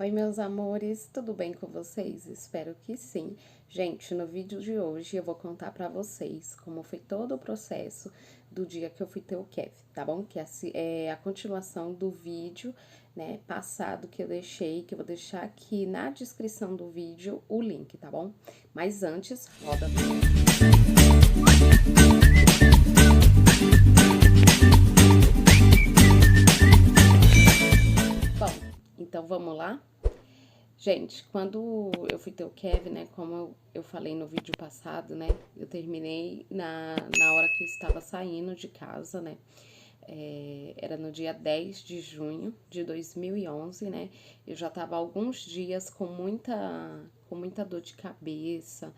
Oi, meus amores, tudo bem com vocês? Espero que sim. Gente, no vídeo de hoje eu vou contar pra vocês como foi todo o processo do dia que eu fui ter o Kev, tá bom? Que é a continuação do vídeo, né, passado que eu deixei, que eu vou deixar aqui na descrição do vídeo o link, tá bom? Mas antes, roda a vinheta. Bom, então vamos lá? Gente, quando eu fui ter o Kev, né, como eu falei no vídeo passado, né, eu terminei na hora que eu estava saindo de casa, né, era no dia 10 de junho de 2011, né, eu já tava há alguns dias com muita dor de cabeça,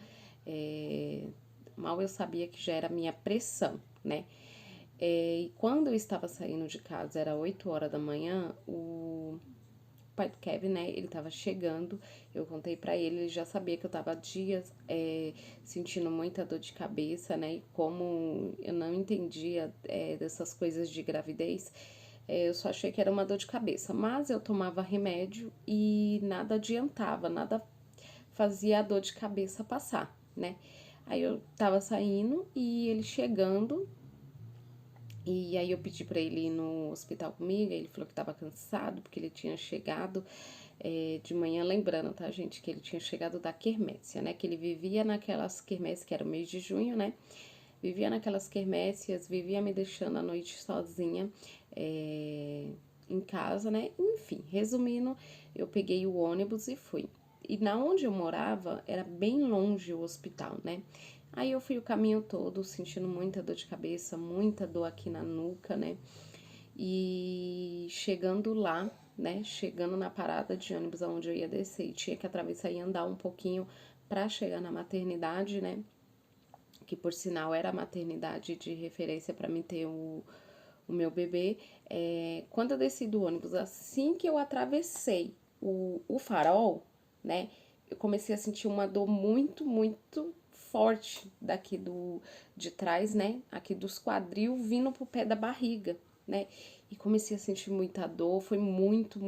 mal eu sabia que já era minha pressão, né, e quando eu estava saindo de casa, era 8 horas da manhã, o pai do Kevin, né, ele tava chegando, eu contei pra ele, ele já sabia que eu tava há dias sentindo muita dor de cabeça, né, e como eu não entendia dessas coisas de gravidez, eu só achei que era uma dor de cabeça, mas eu tomava remédio e nada adiantava, nada fazia a dor de cabeça passar, né. Aí eu tava saindo e ele chegando, e aí eu pedi pra ele ir no hospital comigo, ele falou que tava cansado, porque ele tinha chegado de manhã, lembrando, tá, gente, que ele tinha chegado da quermésia, né, que ele vivia naquelas quermésias, que era o mês de junho, né, vivia naquelas quermésias, vivia me deixando à noite sozinha, em casa, né, enfim, resumindo, eu peguei o ônibus e fui. E na onde eu morava, era bem longe o hospital, né, aí eu fui o caminho todo sentindo muita dor de cabeça, muita dor aqui na nuca, né, e chegando lá, né, chegando na parada de ônibus onde eu ia descer, e tinha que atravessar e andar um pouquinho para chegar na maternidade, né, que por sinal era a maternidade de referência para mim ter o meu bebê. Quando eu desci do ônibus, assim que eu atravessei o farol, né, eu comecei a sentir uma dor muito forte daqui de trás, né, aqui dos quadril, vindo pro pé da barriga, né, e comecei a sentir muita dor, foi muito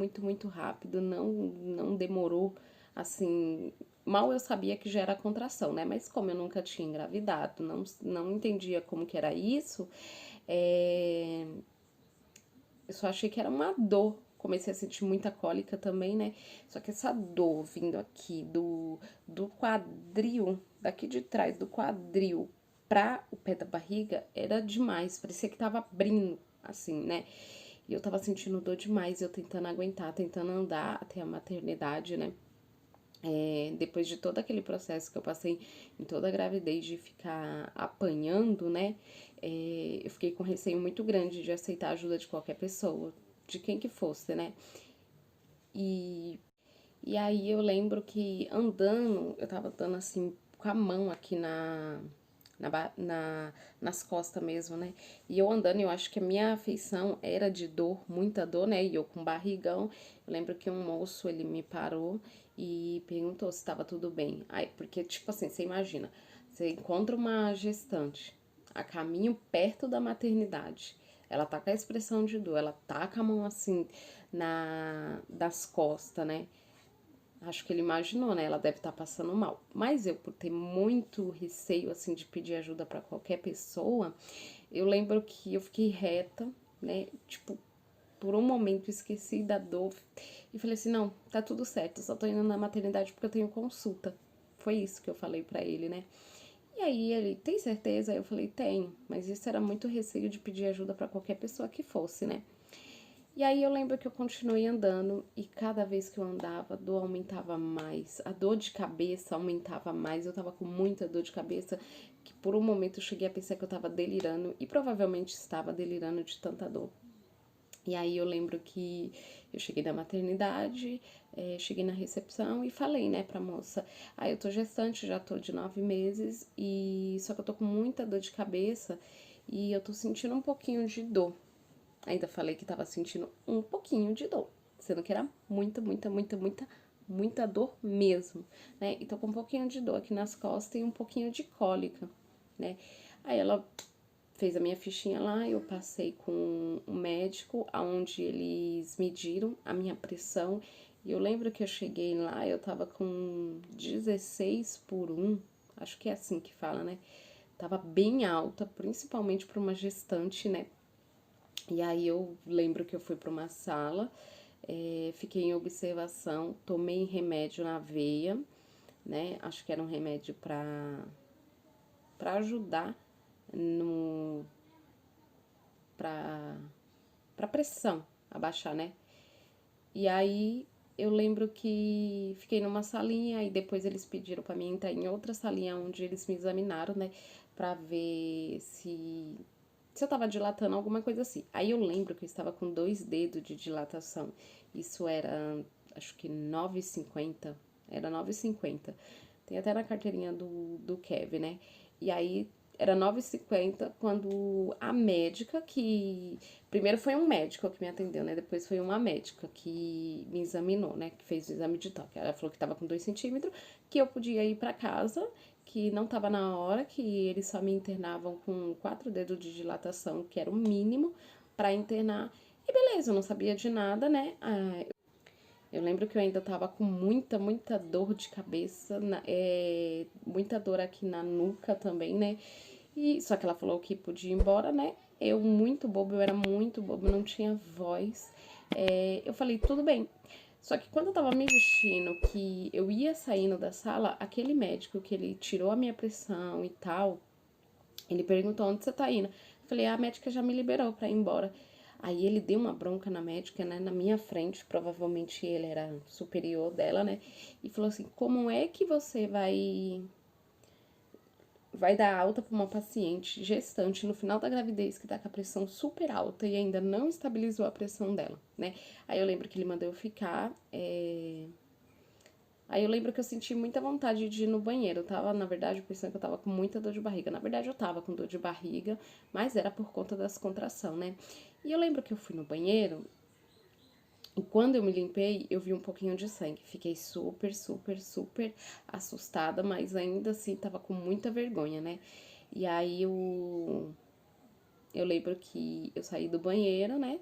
rápido, não demorou, assim, mal eu sabia que já era contração, né, mas como eu nunca tinha engravidado, não entendia como que era isso, eu só achei que era uma dor. Comecei a sentir muita cólica também, né? Só que essa dor vindo aqui do quadril, daqui de trás do quadril pra o pé da barriga, era demais. Parecia que tava abrindo, assim, né? E eu tava sentindo dor demais, eu tentando aguentar, tentando andar até a maternidade, né? Depois de todo aquele processo que eu passei em toda a gravidez de ficar apanhando, né? Eu fiquei com receio muito grande de aceitar a ajuda de qualquer pessoa, de quem que fosse, né? E, e aí eu lembro que andando, eu tava dando assim, com a mão aqui nas costas mesmo, né? E eu andando, eu acho que a minha afeição era de dor, muita dor, né? E eu com barrigão. Eu lembro que um moço, ele me parou e perguntou se estava tudo bem. Aí, porque, tipo assim, você imagina, você encontra uma gestante a caminho perto da maternidade. Ela tá com a expressão de dor, ela tá com a mão assim das costas, né? Acho que ele imaginou, né? Ela deve estar passando mal. Mas eu, por ter muito receio, assim, de pedir ajuda para qualquer pessoa, eu lembro que eu fiquei reta, né? Tipo, por um momento esqueci da dor e falei assim: não, tá tudo certo, eu só tô indo na maternidade porque eu tenho consulta. Foi isso que eu falei pra ele, né? E aí ele, tem certeza? Aí eu falei, tenho, mas isso era muito receio de pedir ajuda para qualquer pessoa que fosse, né? E aí eu lembro que eu continuei andando e cada vez que eu andava, a dor aumentava mais, a dor de cabeça aumentava mais, eu tava com muita dor de cabeça, que por um momento eu cheguei a pensar que eu tava delirando e provavelmente estava delirando de tanta dor. E aí eu lembro que eu cheguei da maternidade, cheguei na recepção e falei, né, pra moça, eu tô gestante, já tô de 9 meses, e só que eu tô com muita dor de cabeça e eu tô sentindo um pouquinho de dor. Ainda falei que tava sentindo um pouquinho de dor, sendo que era muita dor mesmo, né? E tô com um pouquinho de dor aqui nas costas e um pouquinho de cólica, né? Aí ela fez a minha fichinha lá, eu passei com o médico, aonde eles mediram a minha pressão. E eu lembro que eu cheguei lá, eu tava com 16/1, acho que é assim que fala, né? Tava bem alta, principalmente para uma gestante, né? E aí eu lembro que eu fui para uma sala, fiquei em observação, tomei remédio na veia, né? Acho que era um remédio para ajudar no para pressão abaixar, né? E aí eu lembro que fiquei numa salinha e depois eles pediram para mim entrar em outra salinha onde eles me examinaram, né, para ver se eu tava dilatando alguma coisa assim. Aí eu lembro que eu estava com 2 dedos de dilatação. Isso era, acho que 9,50. Era 9,50. Tem até na carteirinha do Kevin, né? E aí era 9,50 quando a médica que. Primeiro foi um médico que me atendeu, né? Depois foi uma médica que me examinou, né? Que fez o exame de toque. Ela falou que tava com 2 centímetros, que eu podia ir pra casa, que não tava na hora, que eles só me internavam com 4 dedos de dilatação, que era o mínimo pra internar. E beleza, eu não sabia de nada, né? Eu lembro que eu ainda tava com muita dor de cabeça, muita dor aqui na nuca também, né? E só que ela falou que podia ir embora, né? Eu muito bobo, eu era muito bobo, não tinha voz. Eu falei, tudo bem. Só que quando eu tava me vestindo, que eu ia saindo da sala, aquele médico que ele tirou a minha pressão e tal, ele perguntou onde você tá indo. Eu falei, a médica já me liberou pra ir embora. Aí ele deu uma bronca na médica, né, na minha frente, provavelmente ele era superior dela, né, e falou assim, como é que você vai dar alta para uma paciente gestante no final da gravidez que tá com a pressão super alta e ainda não estabilizou a pressão dela, né? Aí eu lembro que ele mandou eu ficar, Aí eu lembro que eu senti muita vontade de ir no banheiro. Eu tava, na verdade, pensando que eu tava com muita dor de barriga. Na verdade, eu tava com dor de barriga, mas era por conta das contração, né? E eu lembro que eu fui no banheiro e quando eu me limpei, eu vi um pouquinho de sangue. Fiquei super assustada, mas ainda assim tava com muita vergonha, né? E aí eu lembro que eu saí do banheiro, né?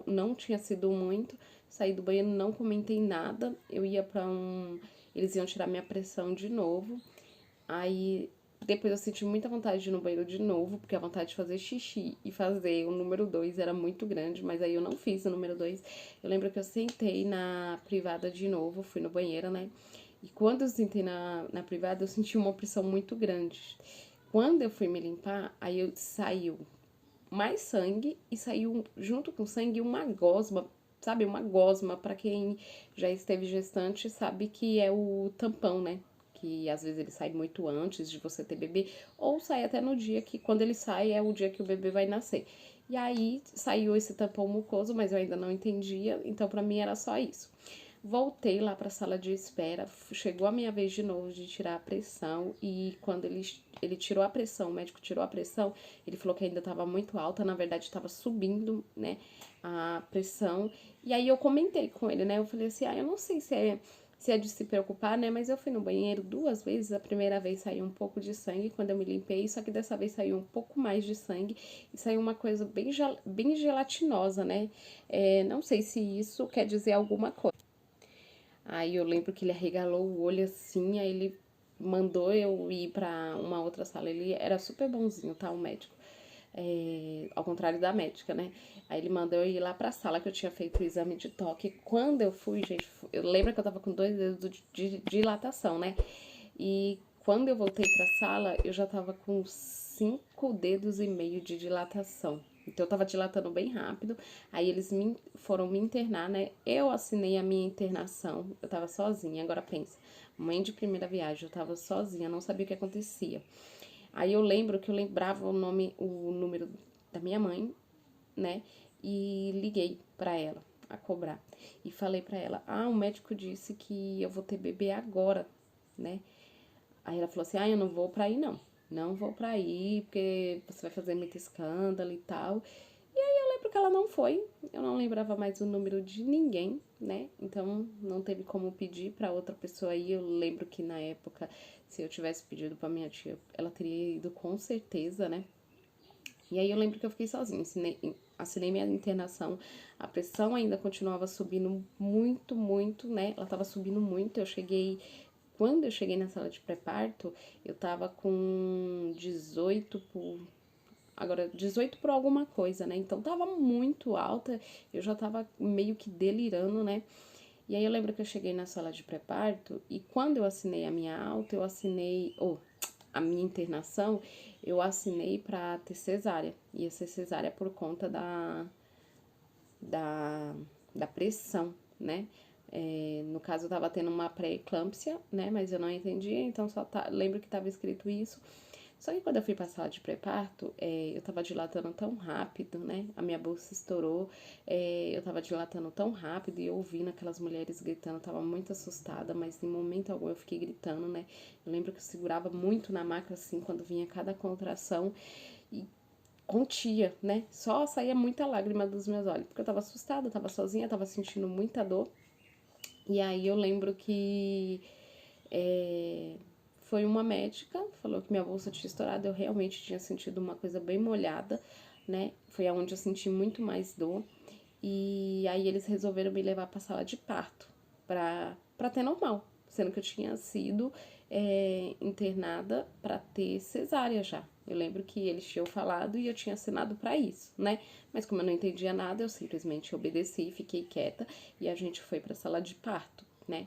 Não tinha sido muito. Saí do banheiro, não comentei nada. Eu ia pra um. Eles iam tirar minha pressão de novo. Aí depois eu senti muita vontade de ir no banheiro de novo, porque a vontade de fazer xixi e fazer o número 2 era muito grande, mas aí eu não fiz o número 2. Eu lembro que eu sentei na privada de novo, fui no banheiro, né? E quando eu sentei na privada, eu senti uma pressão muito grande. Quando eu fui me limpar, aí saiu mais sangue e saiu junto com sangue uma gosma, sabe? Uma gosma, para quem já esteve gestante, sabe que é o tampão, né? Que às vezes ele sai muito antes de você ter bebê, ou sai até no dia que, quando ele sai, é o dia que o bebê vai nascer. E aí saiu esse tampão mucoso, mas eu ainda não entendia, então pra mim era só isso. Voltei lá para a sala de espera, chegou a minha vez de novo de tirar a pressão e quando ele tirou a pressão, o médico tirou a pressão, ele falou que ainda estava muito alta, na verdade estava subindo, né, a pressão. E aí eu comentei com ele, né, eu falei assim, eu não sei se é de se preocupar, né, mas eu fui no banheiro 2 vezes, a primeira vez saiu um pouco de sangue quando eu me limpei, só que dessa vez saiu um pouco mais de sangue e saiu uma coisa bem gelatinosa, né, não sei se isso quer dizer alguma coisa. Aí eu lembro que ele arregalou o olho assim, aí ele mandou eu ir pra uma outra sala. Ele era super bonzinho, tá? O médico. Ao contrário da médica, né? Aí ele mandou eu ir lá pra sala que eu tinha feito o exame de toque. Quando eu fui, gente, eu lembro que eu tava com 2 dedos de dilatação, né? E quando eu voltei pra sala, eu já tava com 5,5 dedos de dilatação. Então eu tava dilatando bem rápido. Aí eles foram me internar, né? Eu assinei a minha internação. Eu tava sozinha. Agora pensa, mãe de primeira viagem, eu tava sozinha, não sabia o que acontecia. Aí eu lembro que eu lembrava o número da minha mãe, né? E liguei pra ela a cobrar. E falei pra ela: "Ah, o médico disse que eu vou ter bebê agora, né?" Aí ela falou assim: "Ah, eu não vou pra aí não. Não vou pra aí, porque você vai fazer muito escândalo e tal." E aí eu lembro que ela não foi. Eu não lembrava mais o número de ninguém, né? Então não teve como pedir pra outra pessoa ir. Eu lembro que na época, se eu tivesse pedido pra minha tia, ela teria ido com certeza, né? E aí eu lembro que eu fiquei sozinha, assinei minha internação, a pressão ainda continuava subindo muito, muito, né? Ela tava subindo muito, quando eu cheguei na sala de pré-parto, eu tava com 18 por alguma coisa, né? Então tava muito alta, eu já tava meio que delirando, né? E aí eu lembro que eu cheguei na sala de pré-parto e quando eu assinei a minha alta, a minha internação, eu assinei pra ter cesárea. Ia ser cesárea por conta da, da pressão, né? No caso, eu tava tendo uma pré-eclâmpsia, né? Mas eu não entendia, então lembro que tava escrito isso. Só que quando eu fui pra sala de pré-parto, eu tava dilatando tão rápido, né? A minha bolsa estourou, eu tava dilatando tão rápido e eu ouvindo aquelas mulheres gritando, eu tava muito assustada, mas em momento algum eu fiquei gritando, né? Eu lembro que eu segurava muito na maca, assim, quando vinha cada contração e contia, né? Só saía muita lágrima dos meus olhos, porque eu tava assustada, eu tava sozinha, eu tava sentindo muita dor. E aí eu lembro que foi uma médica, falou que minha bolsa tinha estourado, eu realmente tinha sentido uma coisa bem molhada, né? Foi aonde eu senti muito mais dor. E aí eles resolveram me levar pra sala de parto, pra ter normal, sendo que eu tinha sido internada pra ter cesárea já. Eu lembro que eles tinham falado e eu tinha assinado pra isso, né? Mas como eu não entendia nada, eu simplesmente obedeci, fiquei quieta e a gente foi pra sala de parto, né?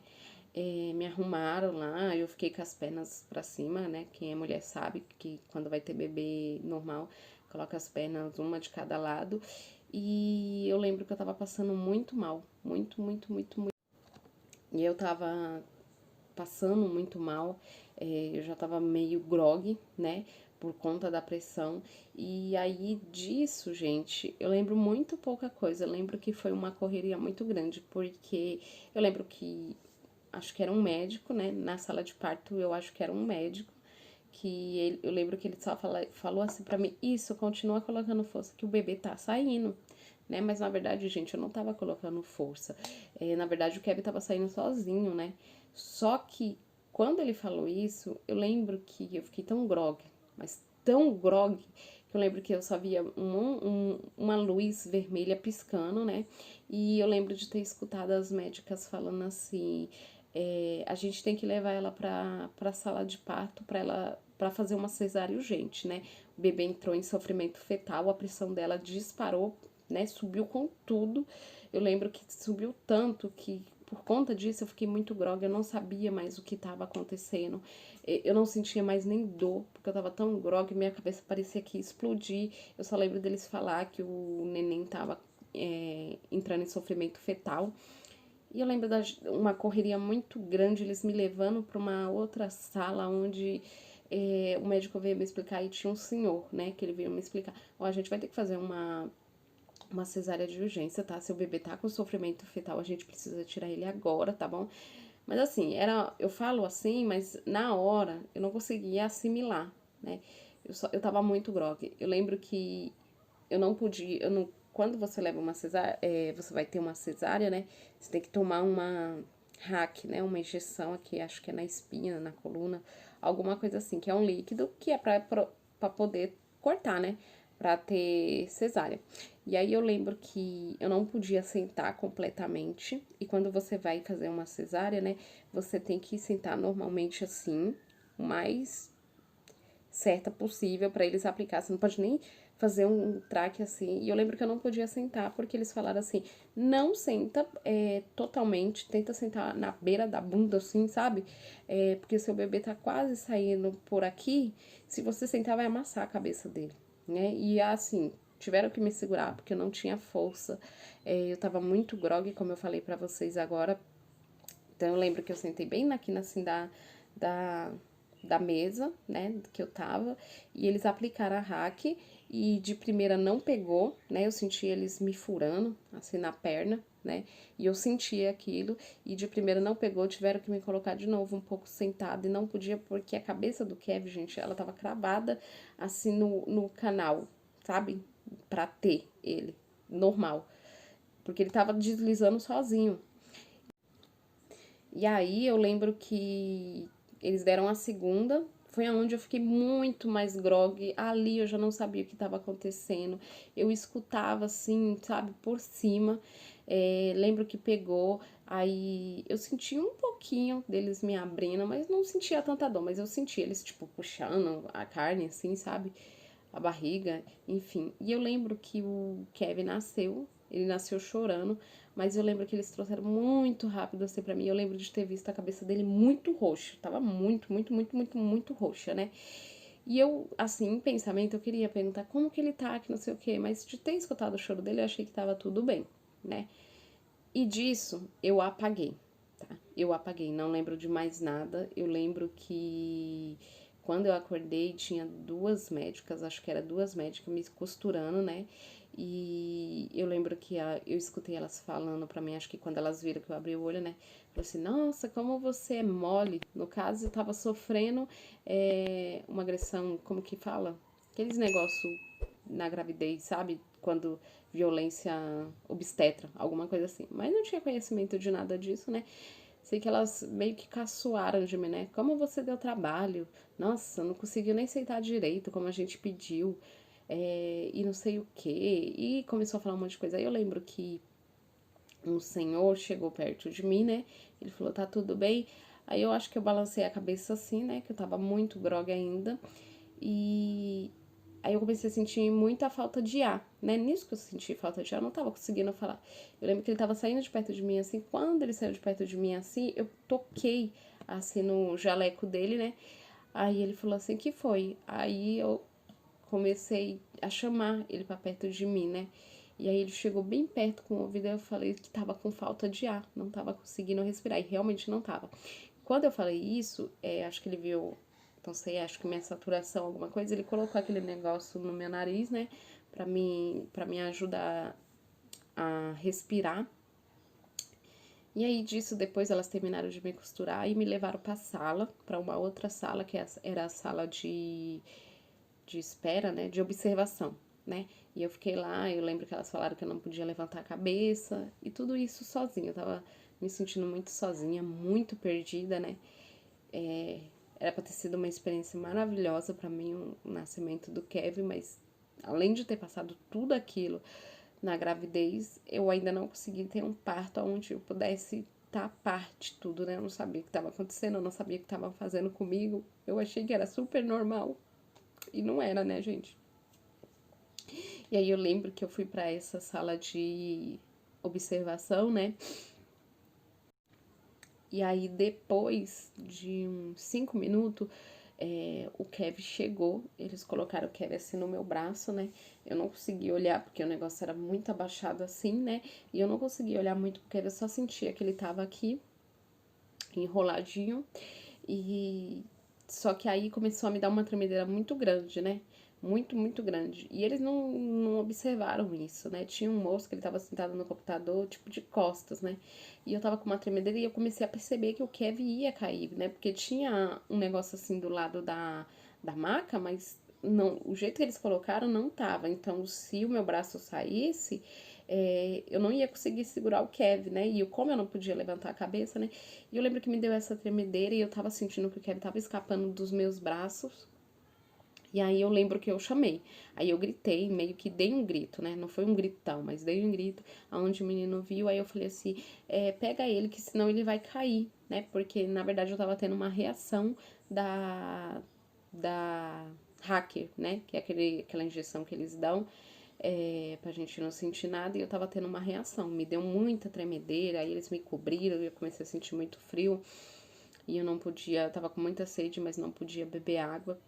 Me arrumaram lá, eu fiquei com as pernas pra cima, né? Quem é mulher sabe que quando vai ter bebê normal, coloca as pernas uma de cada lado. E eu lembro que eu tava passando muito mal, muito, muito, muito, muito. E eu tava passando muito mal, eu já tava meio grogue, né? Por conta da pressão. E aí disso, gente, eu lembro muito pouca coisa. Eu lembro que foi uma correria muito grande, porque eu lembro que acho que era um médico, né? Na sala de parto, eu acho que era um médico. Eu lembro que ele só falou assim pra mim: Isso, continua colocando força, que o bebê tá saindo, né? Mas na verdade, gente, eu não tava colocando força. Na verdade, o Kevin tava saindo sozinho, né? Só que quando ele falou isso, eu lembro que eu fiquei tão grogue, mas tão grogue, que eu lembro que eu só via uma luz vermelha piscando, né? E eu lembro de ter escutado as médicas falando assim: a gente tem que levar ela pra sala de parto para fazer uma cesárea urgente, né? O bebê entrou em sofrimento fetal, a pressão dela disparou, né? Subiu com tudo. Eu lembro que subiu tanto que por conta disso eu fiquei muito grogue, eu não sabia mais o que estava acontecendo. Eu não sentia mais nem dor, porque eu tava tão grogue, minha cabeça parecia que ia explodir. Eu só lembro deles falar que o neném tava entrando em sofrimento fetal. E eu lembro de uma correria muito grande, eles me levando para uma outra sala onde o médico veio me explicar e tinha um senhor, né, que ele veio me explicar: Ó, a gente vai ter que fazer uma cesárea de urgência, tá? Seu bebê tá com sofrimento fetal, a gente precisa tirar ele agora, tá bom? Mas assim, eu falo assim, mas na hora eu não conseguia assimilar, né? Eu tava muito grogue. Eu lembro que eu não podia, eu não, quando você leva uma cesárea, você vai ter uma cesárea, né? Você tem que tomar uma hack, né? Uma injeção aqui, acho que é na espinha, na coluna, alguma coisa assim, que é um líquido que é pra poder cortar, né? Pra ter cesárea. E aí eu lembro que eu não podia sentar completamente. E quando você vai fazer uma cesárea, né? Você tem que sentar normalmente assim, o mais certa possível pra eles aplicar. Você não pode nem fazer um traque assim. E eu lembro que eu não podia sentar porque eles falaram assim: não senta totalmente, tenta sentar na beira da bunda assim, sabe? Porque seu bebê tá quase saindo por aqui. Se você sentar, vai amassar a cabeça dele, né? E assim, tiveram que me segurar porque eu não tinha força. Eu tava muito grogue, como eu falei pra vocês agora. Então eu lembro que eu sentei bem na quina assim da, da mesa, né, que eu tava, e eles aplicaram a hack e de primeira não pegou, né? Eu senti eles me furando assim na perna, né? E eu senti aquilo e de primeira não pegou, tiveram que me colocar de novo um pouco sentada e não podia porque a cabeça do Kevin, gente, ela tava cravada assim no canal, sabe? Pra ter ele normal, porque ele tava deslizando sozinho. E aí eu lembro que eles deram a segunda foi aonde eu fiquei muito mais grogue. Ali eu já não sabia o que estava acontecendo. Eu escutava assim, sabe, por cima. Lembro que pegou, aí eu senti um pouquinho deles me abrindo, mas não sentia tanta dor, mas eu senti eles, tipo, puxando a carne, assim, sabe? A barriga, enfim. E eu lembro que o Kevin nasceu, ele nasceu chorando, mas eu lembro que eles trouxeram muito rápido assim pra mim. Eu lembro de ter visto a cabeça dele muito roxa, tava muito roxa, né? E eu, assim, em pensamento, eu queria perguntar como que ele tá, que não sei o quê, mas de ter escutado o choro dele, eu achei que tava tudo bem, né? E disso eu apaguei, tá? Eu apaguei, não lembro de mais nada. Eu lembro que quando eu acordei tinha duas médicas, acho que era duas médicas me costurando, né? E eu lembro que eu escutei elas falando pra mim, acho que quando elas viram que eu abri o olho, né? Falou assim, nossa, como você é mole. No caso, eu tava sofrendo uma agressão, como que fala? Aqueles negócios na gravidez, sabe? Quando violência obstetra, alguma coisa assim. Mas não tinha conhecimento de nada disso, né? Sei que elas meio que caçoaram de mim, né? Como você deu trabalho? Nossa, não conseguiu nem sentar direito como a gente pediu. E não sei o quê. E começou a falar um monte de coisa. Aí eu lembro que um senhor chegou perto de mim, né? Ele falou, tá tudo bem? Aí eu acho que eu balancei a cabeça assim, né? Que eu tava muito grogue ainda. E aí eu comecei a sentir muita falta de ar, né? Nisso que eu senti falta de ar, eu não tava conseguindo falar. Eu lembro que ele tava saindo de perto de mim assim. Quando ele saiu de perto de mim assim, eu toquei assim no jaleco dele, né? Aí ele falou assim, que foi? Aí eu comecei a chamar ele pra perto de mim, né? E aí ele chegou bem perto com o ouvido e eu falei que tava com falta de ar, não tava conseguindo respirar, e realmente não tava. Quando eu falei isso, acho que ele viu, não sei, acho que minha saturação, alguma coisa, ele colocou aquele negócio no meu nariz, né, pra me ajudar a respirar. E aí disso, depois elas terminaram de me costurar e me levaram pra sala, pra uma outra sala, que era a sala de espera, né, de observação, né? E eu fiquei lá, eu lembro que elas falaram que eu não podia levantar a cabeça e tudo isso sozinha. Eu tava me sentindo muito sozinha, muito perdida, né? Era pra ter sido uma experiência maravilhosa pra mim, o nascimento do Kevin, mas além de ter passado tudo aquilo na gravidez, eu ainda não consegui ter um parto onde eu pudesse estar a parte de tudo, né? Eu não sabia o que estava acontecendo, eu não sabia o que estavam fazendo comigo. Eu achei que era super normal. E não era, né, gente? E aí eu lembro que eu fui para essa sala de observação, né? E aí depois de uns 5 minutos, o Kevin chegou. Eles colocaram o Kevin assim no meu braço, né? Eu não consegui olhar porque o negócio era muito abaixado assim, né? E eu não consegui olhar muito porque eu só sentia que ele tava aqui, enroladinho. E só que aí começou a me dar uma tremedeira muito grande, né? Muito grande. E eles não observaram isso, né? Tinha um moço que ele tava sentado no computador, tipo de costas, né? E eu tava com uma tremedeira e eu comecei a perceber que o Kevin ia cair, né? Porque tinha um negócio assim do lado da maca, mas não, o jeito que eles colocaram não tava. Então, se o meu braço saísse, eu não ia conseguir segurar o Kevin, né? E como eu não podia levantar a cabeça, né? E eu lembro que me deu essa tremedeira e eu tava sentindo que o Kevin tava escapando dos meus braços. E aí eu lembro que eu chamei. Aí eu gritei, meio que dei um grito, né? Não foi um gritão, mas dei um grito aonde o menino viu. Aí eu falei assim, pega ele, que senão ele vai cair, né? Porque, na verdade, eu tava tendo uma reação da hacker, né? Que é aquela injeção que eles dão pra gente não sentir nada. E eu tava tendo uma reação. Me deu muita tremedeira, aí eles me cobriram e eu comecei a sentir muito frio. E eu não podia, eu tava com muita sede, mas não podia beber água.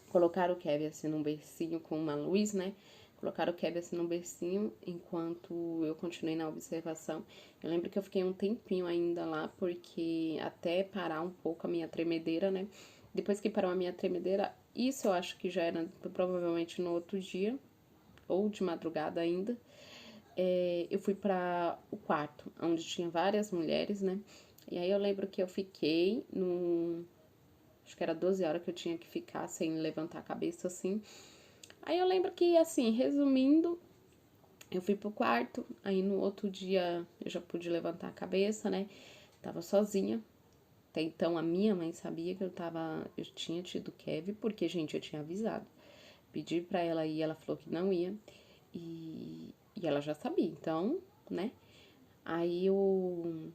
Colocaram o Kevin assim num bercinho com uma luz, né? Colocaram o Kevin assim num bercinho enquanto eu continuei na observação. Eu lembro que eu fiquei um tempinho ainda lá, porque até parar um pouco a minha tremedeira, né? Depois que parou a minha tremedeira, isso eu acho que já era provavelmente no outro dia, ou de madrugada ainda. Eu fui para o quarto, onde tinha várias mulheres, né? E aí eu lembro que eu fiquei no acho que era 12 horas que eu tinha que ficar sem levantar a cabeça assim. Aí eu lembro que, assim, resumindo, eu fui pro quarto, aí no outro dia eu já pude levantar a cabeça, né? Tava sozinha. Até então, a minha mãe sabia que eu tinha tido Kevin, porque, gente, eu tinha avisado. Pedi pra ela ir, ela falou que não ia. E ela já sabia, então, né? Aí eu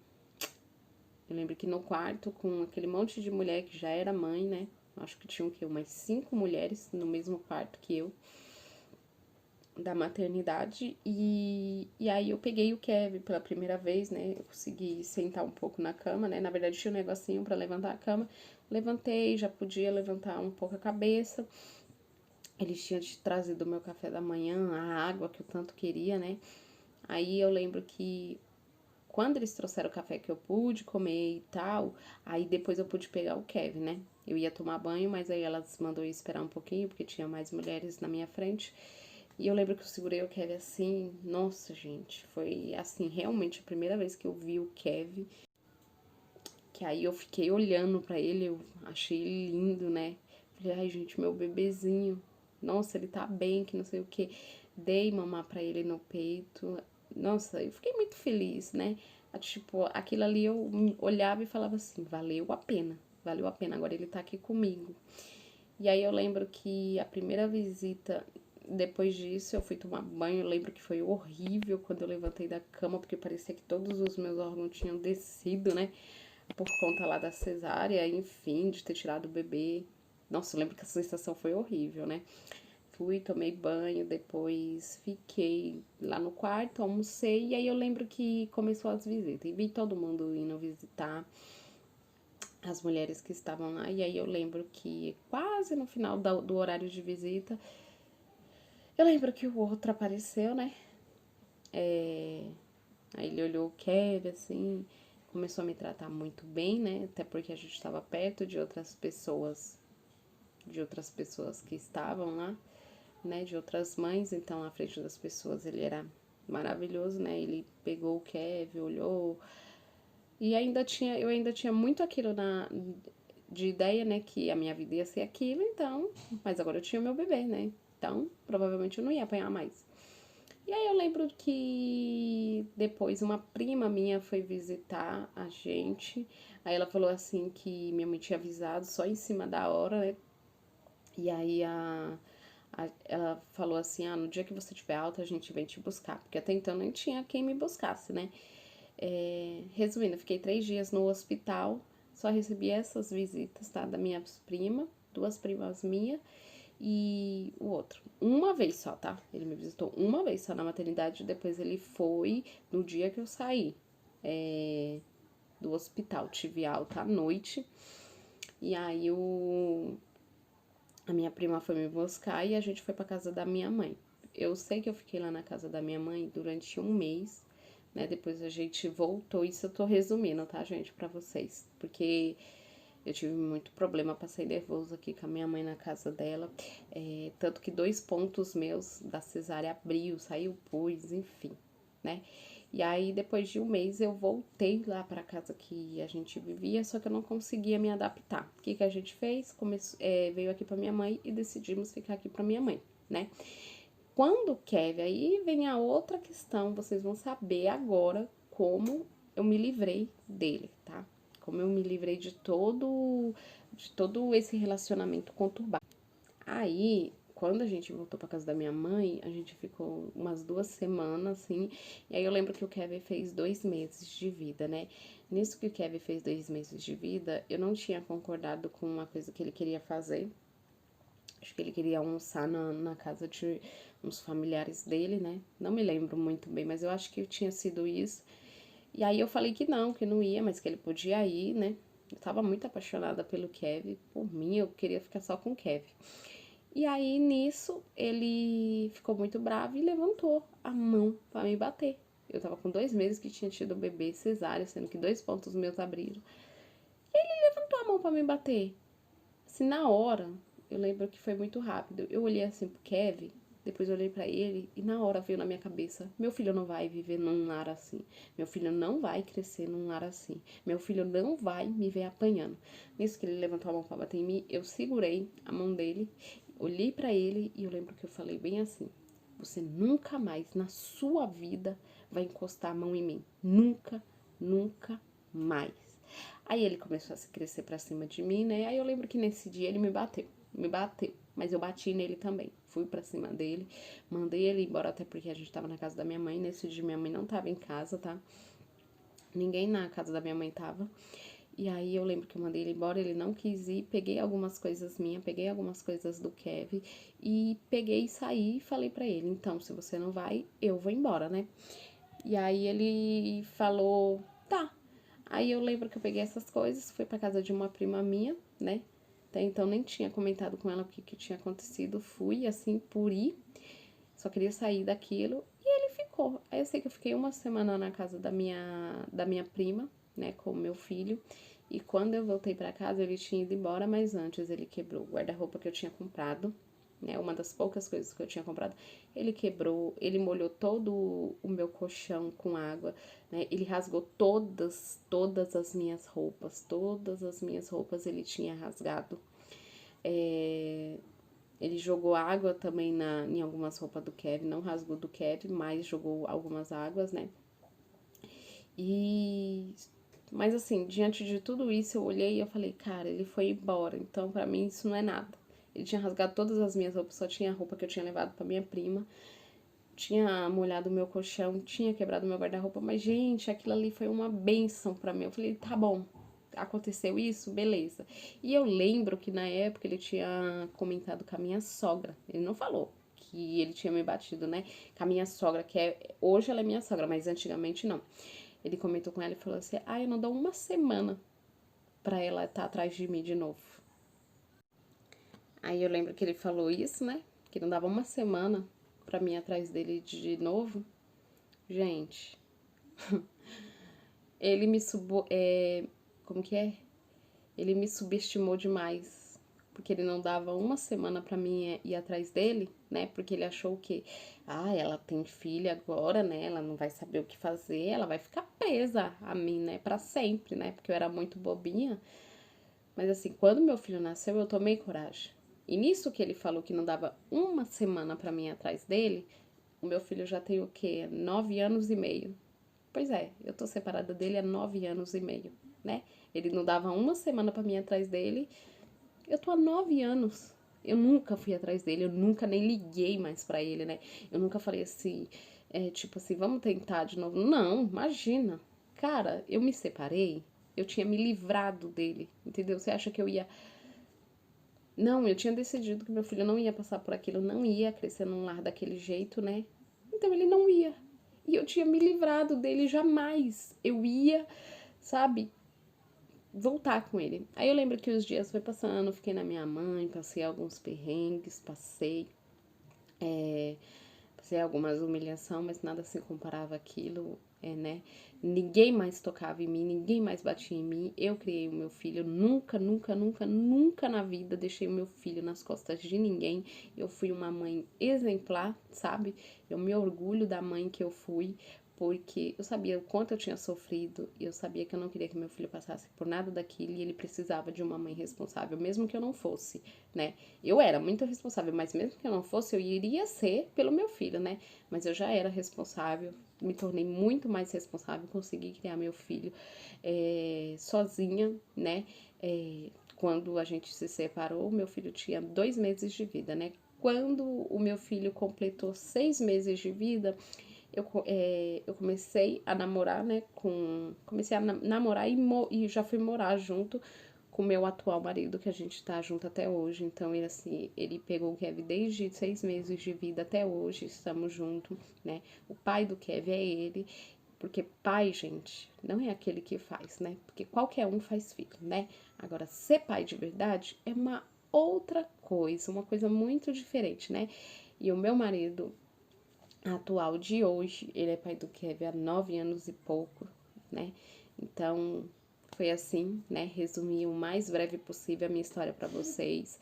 lembro que no quarto, com aquele monte de mulher que já era mãe, né? Acho que tinham o quê? Umas 5 mulheres no mesmo quarto que eu, da maternidade. E aí eu peguei o Kevin pela primeira vez, né? Eu consegui sentar um pouco na cama, né? Na verdade tinha um negocinho pra levantar a cama. Levantei, já podia levantar um pouco a cabeça. Eles tinham trazido o meu café da manhã, a água que eu tanto queria, né? Aí eu lembro que quando eles trouxeram o café que eu pude comer e tal, aí depois eu pude pegar o Kevin, né? Eu ia tomar banho, mas aí elas mandou eu esperar um pouquinho, porque tinha mais mulheres na minha frente. E eu lembro que eu segurei o Kevin assim, nossa, gente, foi assim, realmente a primeira vez que eu vi o Kevin, que aí eu fiquei olhando pra ele, eu achei ele lindo, né? Falei, ai, gente, meu bebezinho, nossa, ele tá bem, que não sei o que. Dei mamar pra ele no peito. Nossa, eu fiquei muito feliz, né? Tipo, aquilo ali eu olhava e falava assim, valeu a pena, agora ele tá aqui comigo. E aí eu lembro que a primeira visita, depois disso, eu fui tomar banho, eu lembro que foi horrível quando eu levantei da cama, porque parecia que todos os meus órgãos tinham descido, né? Por conta lá da cesárea, enfim, de ter tirado o bebê. Nossa, eu lembro que a sensação foi horrível, né? Fui, tomei banho, depois fiquei lá no quarto, almocei, e aí eu lembro que começou as visitas. E vi todo mundo indo visitar as mulheres que estavam lá, e aí eu lembro que quase no final do horário de visita, eu lembro que o outro apareceu, né? Aí ele olhou o Kevin, assim, começou a me tratar muito bem, né? Até porque a gente estava perto de outras pessoas que estavam lá, né? De outras mães, então à frente das pessoas ele era maravilhoso, né? Ele pegou o Kevin, olhou, e eu ainda tinha muito aquilo de ideia, né? Que a minha vida ia ser aquilo, então, mas agora eu tinha o meu bebê, né? Então, provavelmente eu não ia apanhar mais. E aí eu lembro que depois uma prima minha foi visitar a gente. Aí ela falou assim que minha mãe tinha avisado só em cima da hora, né? E aí ela falou assim, no dia que você tiver alta, a gente vem te buscar. Porque até então nem tinha quem me buscasse, né? Resumindo, eu fiquei 3 dias no hospital, só recebi essas visitas, tá? Da minha prima, 2 primas minhas e o outro. Uma vez só, tá? Ele me visitou uma vez só na maternidade, depois ele foi no dia que eu saí do hospital. Tive alta à noite, e aí a minha prima foi me buscar e a gente foi pra casa da minha mãe. Eu sei que eu fiquei lá na casa da minha mãe durante um mês, né? Depois a gente voltou, isso eu tô resumindo, tá, gente, pra vocês, porque eu tive muito problema, passei nervoso aqui com a minha mãe na casa dela. Tanto que 2 pontos meus da cesárea abriu, saiu pus, enfim, né? E aí, depois de um mês, eu voltei lá pra casa que a gente vivia, só que eu não conseguia me adaptar. O que que a gente fez? Veio aqui pra minha mãe e decidimos ficar aqui pra minha mãe, né? Quando o Kevin, aí vem a outra questão, vocês vão saber agora como eu me livrei dele, tá? Como eu me livrei de todo esse relacionamento conturbado. Aí, quando a gente voltou pra casa da minha mãe, a gente ficou umas 2 semanas, assim, e aí eu lembro que o Kevin fez 2 meses de vida, né? Nisso que o Kevin fez 2 meses de vida, eu não tinha concordado com uma coisa que ele queria fazer. Acho que ele queria almoçar na casa de uns familiares dele, né? Não me lembro muito bem, mas eu acho que tinha sido isso. E aí eu falei que não ia, mas que ele podia ir, né? Eu tava muito apaixonada pelo Kevin. Por mim, eu queria ficar só com o Kevin. E aí, nisso, ele ficou muito bravo e levantou a mão pra me bater. Eu tava com 2 meses que tinha tido o bebê cesárea, sendo que 2 pontos meus abriram. E ele levantou a mão pra me bater. Assim, na hora, eu lembro que foi muito rápido. Eu olhei assim pro Kevin, depois eu olhei pra ele e na hora veio na minha cabeça: meu filho não vai viver num lar assim. Meu filho não vai crescer num lar assim. Meu filho não vai me ver apanhando. Nisso que ele levantou a mão pra bater em mim, eu segurei a mão dele, olhei pra ele e eu lembro que eu falei bem assim: você nunca mais na sua vida vai encostar a mão em mim. Nunca, nunca mais. Aí ele começou a se crescer pra cima de mim, né? Aí eu lembro que nesse dia ele me bateu, mas eu bati nele também. Fui pra cima dele, mandei ele embora, até porque a gente tava na casa da minha mãe. Nesse dia minha mãe não tava em casa, tá? Ninguém na casa da minha mãe tava. E aí eu lembro que eu mandei ele embora, ele não quis ir, peguei algumas coisas minhas, peguei algumas coisas do Kevin e peguei e saí e falei pra ele, então, se você não vai, eu vou embora, né? E aí ele falou, tá. Aí eu lembro que eu peguei essas coisas, fui pra casa de uma prima minha, né? Até então nem tinha comentado com ela o que tinha acontecido, fui assim por ir, só queria sair daquilo e ele ficou. Aí eu sei que eu fiquei uma semana na casa da minha prima, né, com o meu filho. E quando eu voltei pra casa, ele tinha ido embora, mas antes ele quebrou o guarda-roupa que eu tinha comprado, né, uma das poucas coisas que eu tinha comprado. Ele quebrou, ele molhou todo o meu colchão com água, né, ele rasgou todas as minhas roupas ele tinha rasgado. Ele jogou água também em algumas roupas do Kevin, não rasgou do Kevin, mas jogou algumas águas, né? Mas assim, diante de tudo isso, eu olhei e eu falei, cara, ele foi embora, então pra mim isso não é nada. Ele tinha rasgado todas as minhas roupas, só tinha a roupa que eu tinha levado pra minha prima, tinha molhado o meu colchão, tinha quebrado meu guarda-roupa, mas gente, aquilo ali foi uma bênção pra mim. Eu falei, tá bom, aconteceu isso, beleza. E eu lembro que na época ele tinha comentado com a minha sogra, ele não falou que ele tinha me batido, né? Com a minha sogra, hoje ela é minha sogra, mas antigamente não. Ele comentou com ela e falou assim, eu não dou uma semana pra ela estar atrás de mim de novo. Aí eu lembro que ele falou isso, né? Que não dava uma semana pra mim ir atrás dele de novo. Gente, ele me como que é? Ele me subestimou demais, porque ele não dava uma semana pra mim ir atrás dele, né? Porque ele achou que, ela tem filha agora, né? Ela não vai saber o que fazer, ela vai ficar presa a mim, né? Pra sempre, né? Porque eu era muito bobinha. Mas assim, quando meu filho nasceu, eu tomei coragem. E nisso que ele falou que não dava uma semana pra mim ir atrás dele, o meu filho já tem o quê? 9 anos e meio. Pois é, eu tô separada dele há 9 anos e meio, né? Ele não dava uma semana pra mim ir atrás dele. Eu tô há 9 anos. Eu nunca fui atrás dele, eu nunca nem liguei mais pra ele, né? Eu nunca falei assim, tipo assim, vamos tentar de novo. Não, imagina. Cara, eu me separei, eu tinha me livrado dele, entendeu? Você acha que eu ia. Não, eu tinha decidido que meu filho não ia passar por aquilo, não ia crescer num lar daquele jeito, né? Então ele não ia. E eu tinha me livrado dele, jamais eu ia, sabe, voltar com ele. Aí eu lembro que os dias foi passando, fiquei na minha mãe, passei alguns perrengues, passei algumas humilhações, mas nada se comparava àquilo, né? Ninguém mais tocava em mim, ninguém mais batia em mim. Eu criei o meu filho, nunca, nunca, nunca, nunca na vida deixei o meu filho nas costas de ninguém. Eu fui uma mãe exemplar, sabe? Eu me orgulho da mãe que eu fui, porque eu sabia o quanto eu tinha sofrido e eu sabia que eu não queria que meu filho passasse por nada daquilo e ele precisava de uma mãe responsável, mesmo que eu não fosse, né? Eu era muito responsável, mas mesmo que eu não fosse, eu iria ser pelo meu filho, né? Mas eu já era responsável, me tornei muito mais responsável, consegui criar meu filho sozinha, né? Quando a gente se separou, meu filho tinha 2 meses de vida, né? Quando o meu filho completou 6 meses de vida, eu comecei a namorar, né? Comecei a namorar e já fui morar junto com o meu atual marido, que a gente tá junto até hoje. Então, ele, assim, ele pegou o Kevin desde 6 meses de vida até hoje, estamos juntos, né? O pai do Kevin é ele, porque pai, gente, não é aquele que faz, né? Porque qualquer um faz filho, né? Agora, ser pai de verdade é uma outra coisa, uma coisa muito diferente, né? E o meu marido atual de hoje, ele é pai do Kevin há 9 anos e pouco, né? Então, foi assim, né? Resumi o mais breve possível a minha história para vocês.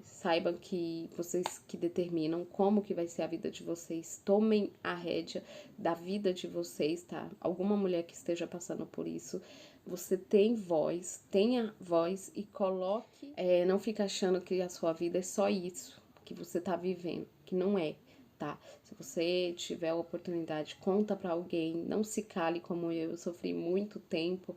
Saibam que vocês que determinam como que vai ser a vida de vocês, tomem a rédea da vida de vocês, tá? Alguma mulher que esteja passando por isso, você tem voz, tenha voz e coloque. Não fica achando que a sua vida é só isso que você tá vivendo, que não é. Tá? Se você tiver a oportunidade, conta pra alguém, não se cale como eu sofri muito tempo,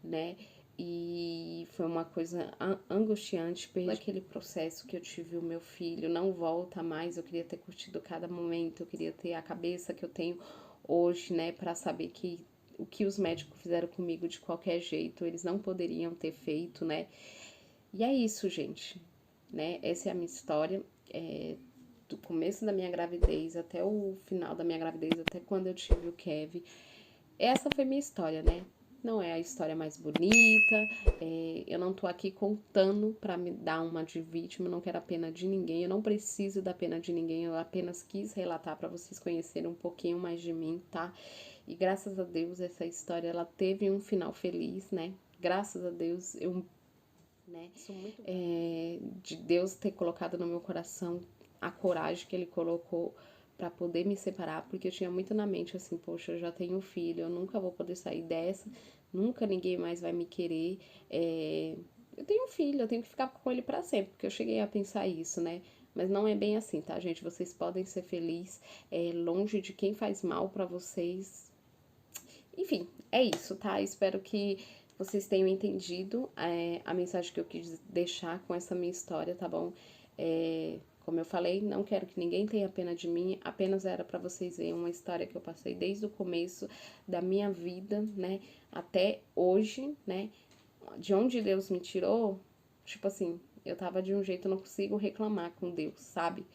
né? E foi uma coisa angustiante, perder aquele processo que eu tive o meu filho, não volta mais, eu queria ter curtido cada momento, eu queria ter a cabeça que eu tenho hoje, né, pra saber que o que os médicos fizeram comigo de qualquer jeito, eles não poderiam ter feito, né? E é isso, gente, né? Essa é a minha história, do começo da minha gravidez até o final da minha gravidez, até quando eu tive o Kevin. Essa foi minha história, né? Não é a história mais bonita, eu não tô aqui contando pra me dar uma de vítima, eu não quero a pena de ninguém, eu não preciso da pena de ninguém, eu apenas quis relatar pra vocês conhecerem um pouquinho mais de mim, tá? E graças a Deus essa história, ela teve um final feliz, né? Graças a Deus, né? Sou muito de Deus ter colocado no meu coração a coragem que Ele colocou para poder me separar, porque eu tinha muito na mente assim, poxa, eu já tenho um filho, eu nunca vou poder sair dessa, nunca ninguém mais vai me querer, eu tenho um filho, eu tenho que ficar com ele para sempre, porque eu cheguei a pensar isso, né? Mas não é bem assim, tá, gente? Vocês podem ser felizes, longe de quem faz mal para vocês. Enfim, é isso, tá? Espero que vocês tenham entendido a mensagem que eu quis deixar com essa minha história, tá bom? Como eu falei, não quero que ninguém tenha pena de mim, apenas era pra vocês verem uma história que eu passei desde o começo da minha vida, né, até hoje, né, de onde Deus me tirou, tipo assim, eu tava de um jeito, eu não consigo reclamar com Deus, sabe?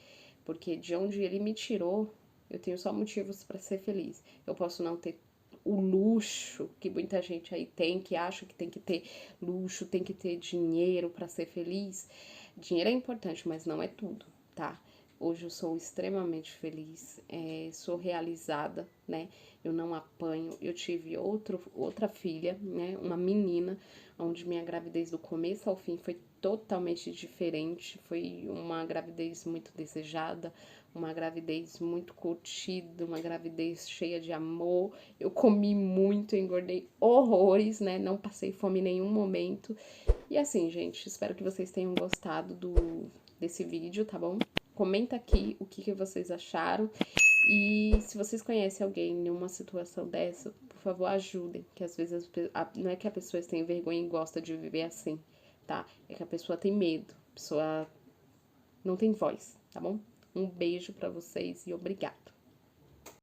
Porque de onde Ele me tirou, eu tenho só motivos pra ser feliz. Eu posso não ter o luxo que muita gente aí tem, que acha que tem que ter luxo, tem que ter dinheiro pra ser feliz. Dinheiro é importante, mas não é tudo, tá? Hoje eu sou extremamente feliz, sou realizada, né? Eu não apanho. Eu tive outra filha, né? Uma menina, onde minha gravidez do começo ao fim foi totalmente diferente. Foi uma gravidez muito desejada, uma gravidez muito curtida, uma gravidez cheia de amor. Eu comi muito, engordei horrores, né? Não passei fome em nenhum momento. E assim, gente, espero que vocês tenham gostado desse vídeo, tá bom? Comenta aqui o que vocês acharam. E se vocês conhecem alguém em uma situação dessa, por favor, ajudem. Que às vezes não é que a pessoa tem vergonha e gosta de viver assim, tá? É que a pessoa tem medo, a pessoa não tem voz, tá bom? Um beijo pra vocês e obrigada.